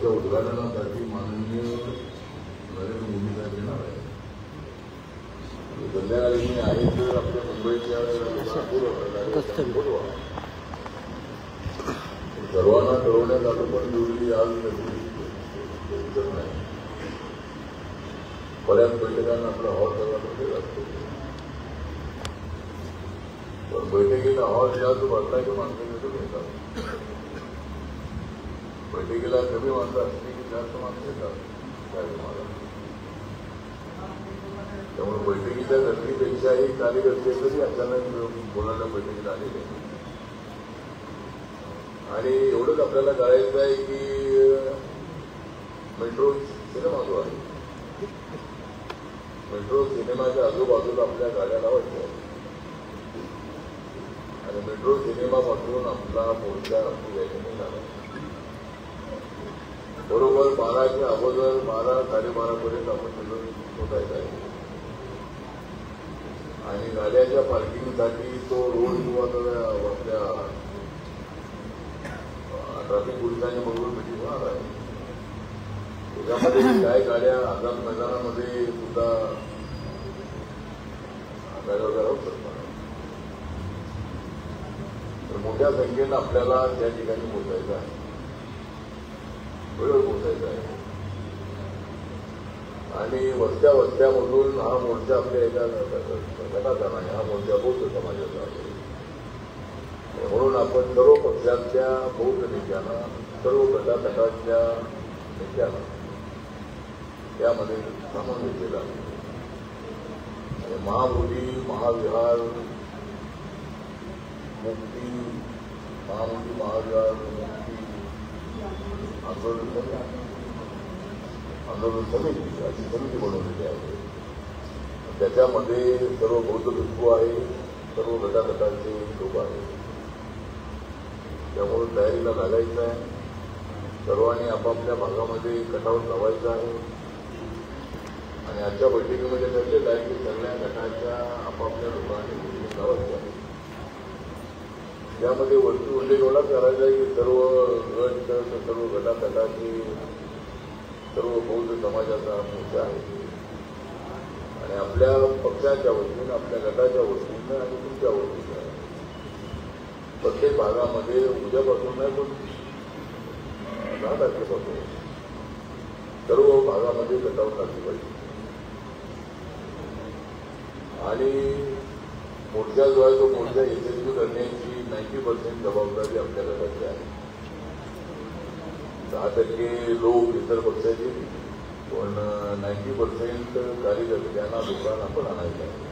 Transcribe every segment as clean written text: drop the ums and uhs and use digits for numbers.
त्याच्या उद्घाटनासाठी माननीय नरेंद्र मोदी साहेब येणार आहे. संध्याकाळी मी आहे तर आपल्या मुंबईच्या बोलवा. सर्वांना कळवण्यात आलं पण एवढी आज दिसत नाही. बऱ्याच बैठकांना आपला हॉल सगळा लागतो, पण बैठकीला हॉल जास्त भरला की माणसं कमी येतात. बैठकीला कमी माणसं असली की जास्त माणसं येतात काय तुम्हाला. त्यामुळे बैठकीच्या गर्दीपेक्षाही कार्यकर्ते तरी अचानक बोलायला बैठकीला आलेले. आणि एवढंच आपल्याला कळायचं आहे की मेट्रो सिनेमा जो आहे, मेट्रो सिनेमाच्या आजूबाजूला आपल्या गाड्या लावायच्या आणि मेट्रो सिनेमापासून आपला मोर्चा यायला निघाला. बरोबर 12च्या अगोदर 12 साडेबारापर्यंत आपण तिथं पोचायचं आहे. आणि गाड्याच्या पार्किंगसाठी तो रोड किंवा आपल्या ट्रॅफिक पोलिसांनी बरोबर मिटिंग होणार आहे. त्याच्यामध्ये काय गाड्या आझाद मैदानामध्ये सुद्धा गाड्या वगैरे होऊ शकतात. तर मोठ्या संख्येनं आपल्याला त्या ठिकाणी पोहोचायचं आहे, वेळेवर पोहोचायचं आहे. आणि वस्त्या वस्त्यामधून हा मोर्चा आपल्या एका गटाचा नाही, हा मोर्चा बौद्ध समाजाचा आहे. म्हणून आपण सर्व पक्षांच्या बौद्ध नेत्यांना, सर्व गटातटांच्या नेत्यांना त्यामध्ये सामावून घेतलेला आहे. आणि महामोदी, महाविहार, मुक्ती, महामोदी, महाविहार, मुक्ती आंदोलन समिती अशी समिती बनवलेली आहे. त्याच्यामध्ये सर्व बौद्ध भिक्खू आहे, सर्व गटागटांचे लोक आहेत. त्यामुळे तयारीला लागायचं आहे. सर्वांनी आपापल्या भागामध्ये कटावर लावायचा आहे. आणि आजच्या बैठकीमध्ये ठरलेलं आहे की सगळ्या गटाच्या आपापल्या लोकांनी बैठकीत लावायचं आहे. त्यामध्ये वरती उल्लेख एवढा करायचा आहे की सर्व गट, सर्व गटागटाचे, सर्व बौद्ध समाजाचा मोर्चा आहे. आणि आपल्या पक्षाच्या वतीनं, आपल्या गटाच्या वतीनं आणि तुमच्या वतीनं प्रत्येक भागामध्ये उद्यापासून नाही पण 10 तारखेपासून सर्व भागामध्ये गटावर टाकली पाहिजे. आणि मोर्चा जो आहे तो मोर्चा यशस्वी करण्याची 90% जबाबदारी आपल्या गटाची आहे. 10% लोक इतर पक्षाचे, पण 90% कार्यकर्त्यांना लोकांना आपण आणायचं आहे.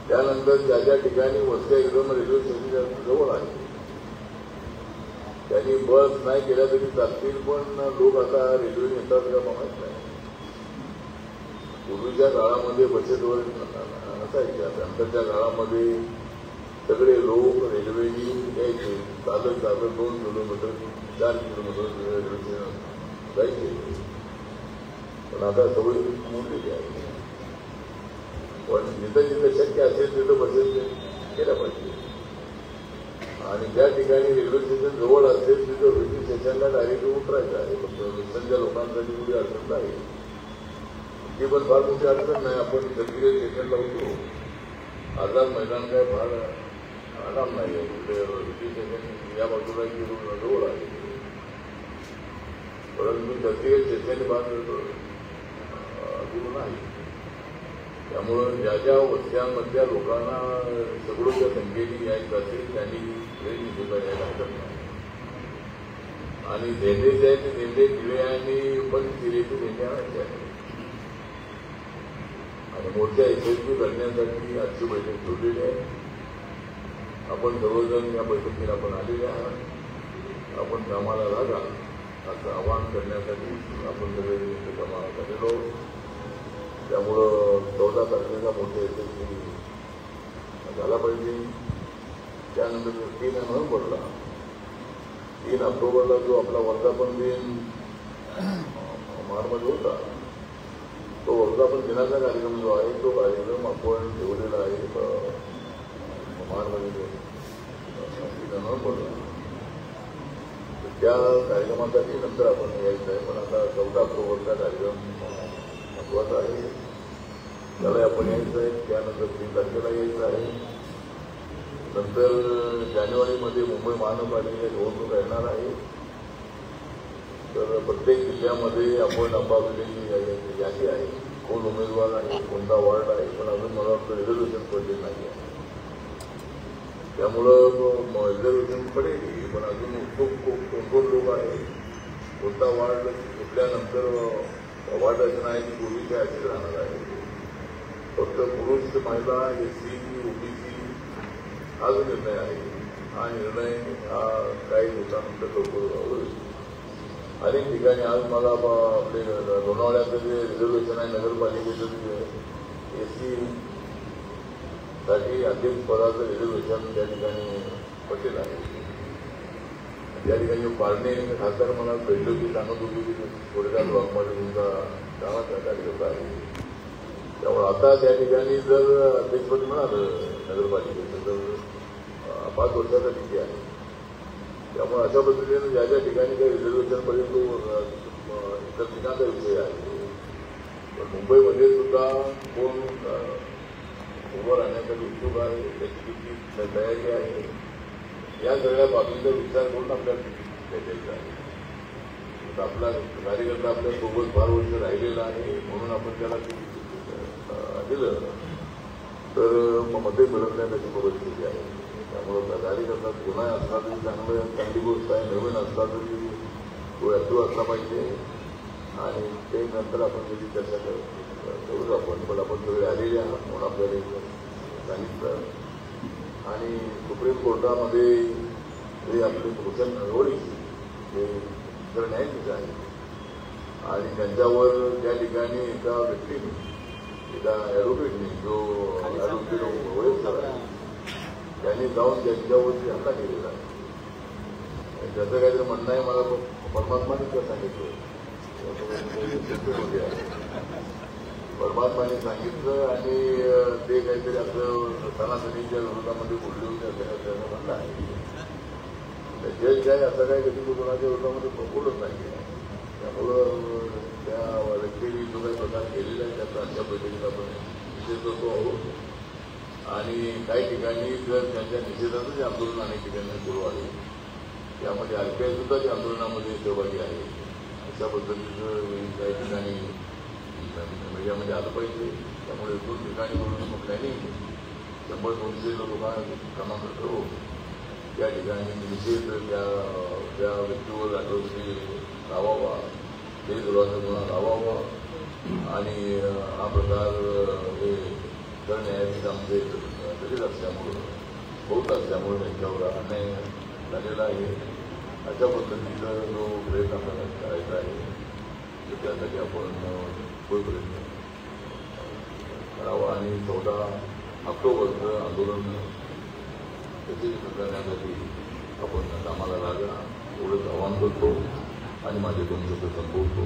त्यानंतर ज्या ज्या ठिकाणी वस्त्या एकदम रेल्वे स्टेशन जवळ आहे त्यांनी बस नाही केल्या तरी चालतील, पण लोक आता रेल्वेने येतात का माहित नाही. पूर्वीच्या काळामध्ये बसेसवर नसायच्या, नंतरच्या काळामध्ये सगळे लोक रेल्वेने यायचे. चालत 2 किलोमीटर 4 किलोमीटर रेल्वे स्टेशन जायचे. पण आता सवय मोडलेली आहे. पण जिथं जिथं शक्य असेल तिथं बसेस केल्या पाहिजे. आणि ज्या ठिकाणी रेल्वे स्टेशन जवळ असेल तिथं रेल्वे स्टेशनला डायरेक्ट उतरायचं आहे. फक्त विसंख्य लोकांसाठी एवढी अडचण नाही, ती पण फार मोठी अडचण नाही. आपण सगळे स्टेशनला उतरू. आझाद मैदान काय फार आराम नाही आहे. रेल्वे स्टेशन या बाजूला जवळ आहे, परंतु प्रत्येक स्टेशन भाग दूर नाही. त्यामुळं ज्या ज्या वस्त्यांमधल्या लोकांना सगळ्या संख्येने यायचं असेल त्यांनी ट्रेन सुद्धा यायला हरकत नाही. आणि झेंडे जे आहेत ते झेंडे दिवे आणि पण चिरेचे झेंडे आणायचे आहेत. आणि मोर्चा यशस्वी करण्यासाठी आजची बैठक ठेवलेली आहे. आपण सर्वजण या बैठकीला आपण आलेले आहात. आपण कामाला लागा असं आवाहन करण्यासाठी आपण सगळे कामाला आलेलो. त्यामुळं 14 तारखेचा मोठे यशस्वी झाला पाहिजे. त्यानंतर 3 नोव्हेंबरला 3 ऑक्टोबरला जो आपला वर्धापन दिन महाडमध्ये होता, तो वर्धापन दिनाचा कार्यक्रम जो आहे तो कार्यक्रम आपण ठेवलेला आहे महाडमध्ये 3 नोव्हेंबरला. त्या कार्यक्रमासाठी नंतर आपण यायचं आहे, पण आता 14 ऑक्टोबरचा कार्यक्रम महत्वाचा आहे, त्याला आपण यायचं आहे. त्यानंतर 3 तारखेला यायचं आहे. नंतर जानेवारीमध्ये मुंबई महानगरपालिकेची निवडणूक येणार आहे. तर प्रत्येक जिल्ह्यामध्ये आपण अंबाजोगाईची यादी आहे, कोण उमेदवार आहे, कोणता वॉर्ड आहे, पण अजून मला वाटतं रिझर्वेशन पडले नाही आहे. त्यामुळं रिझर्वेशन पडेल, पण अजून कोण लोक आहेत, कोणता वार्ड घेतल्यानंतर वार्ड रचना आहे ती पूर्वीच्या अशीच राहणार आहे. फक्त पुरुष, महिला, एससी, ओबीसी हा जो निर्णय आहे, हा निर्णय हा काही दिवसानंतर लवकर होईल. अनेक ठिकाणी आज मला आपले लोणावळ्याचं जे रिझर्वेशन आहे नगरपालिकेचं एससी साठी अध्यक्ष पदाचं रिझर्वेशन त्या ठिकाणी पटेल आहे. त्या ठिकाणी पारणे खासदार मला भेटलो की सांगत होते की थोडेफार ब्लॉकमध्ये तुमचा गावाचा कार्यकर्ता आहे. त्यामुळे आता त्या ठिकाणी जर अध्यक्षपद मिळालं नगरपालिकेचं तर 5 वर्षाचा निधी आहे. त्यामुळे अशा पद्धतीने ज्या ज्या ठिकाणी काही रिझर्वेशनपर्यंत इतर ठिकाणचा विषय आहे. पण मुंबईमध्ये सुद्धा कोण उभं राहण्यासाठी इच्छुक आहे, त्याची किती तयारी आहे, या सगळ्या बाबींचा विचार करून आपल्याला तिकीट द्यायचं आहे. आपला कार्यकर्ता आपल्या सोबत 12 वर्ष राहिलेला आहे, म्हणून आपण त्याला दिलं तर मते मिळवण्याची परिस्थिती आहे. त्यामुळं कार्यकर्ता पुन्हा असला तरी चांगली गोष्ट आहे, नवीन असला तरी तो ऍक्टिव्ह असला पाहिजे. आणि ते नंतर आपण त्याची चर्चा करूच आपण, पण आपण सगळे आलेले आहात म्हणून आपल्याला सांगितलं. आणि सुप्रीम कोर्टामध्ये जे आपले भूषण नरवडे हे तर न्यायाधीश आहे आणि त्यांच्यावर त्या ठिकाणी एका व्यक्तीने, एका ॲडव्होकेटने, जो ॲडव्होकेट वयस्कर आहे, त्यांनी जाऊन त्यांच्यावरती हल्ला केलेला आहे. त्याचं काहीतरी म्हणणं आहे, मला परमात्माने का सांगितलं, परमात्माने सांगितलं आणि ते काहीतरी आपलं सनातनीच्या विरोधामध्ये बोलले होते असं त्याचं म्हणणं आहे. जज काय असं काय कधी कोणाच्या विरोधामध्ये बोलत नाही. त्यामुळं त्या व्यक्तीने जो काही प्रकार केलेला आहे त्याचा आजच्या बैठकीत आपण निषेध करतो आहोत. आणि काही ठिकाणी जर त्यांच्या निषेधाचं जे आंदोलन अनेक ठिकाणी सुरू आहे, त्यामध्ये RPI सुद्धा त्या आंदोलनामध्ये सहभागी आहे. अशा पद्धतीचं काही ठिकाणी मीडियामध्ये आलं पाहिजे. त्यामुळे 2 ठिकाणी म्हणून प्लॅनिंग 100-200 लोकांना क्रमांक ठरवून त्या ठिकाणी निषेध त्या व्यक्तीवर अटोपी लावावा, ते दुराचा गुन्हा लावावा आणि हा प्रकार हे करण्यास आमचे दलित असल्यामुळं, बौद्ध असल्यामुळे त्यांच्यावर अन्याय झालेला आहे. अशा पद्धतीचा जो प्रयत्न आपल्याला करायचा आहे तर त्यासाठी आपण प्रयत्न करावा आणि 14 ऑक्टोबरचं आंदोलन यशस्वी करण्यासाठी आपण कामाला लागा एवढंच आवाहन करतो आणि माझे 2 शब्द संपवतो.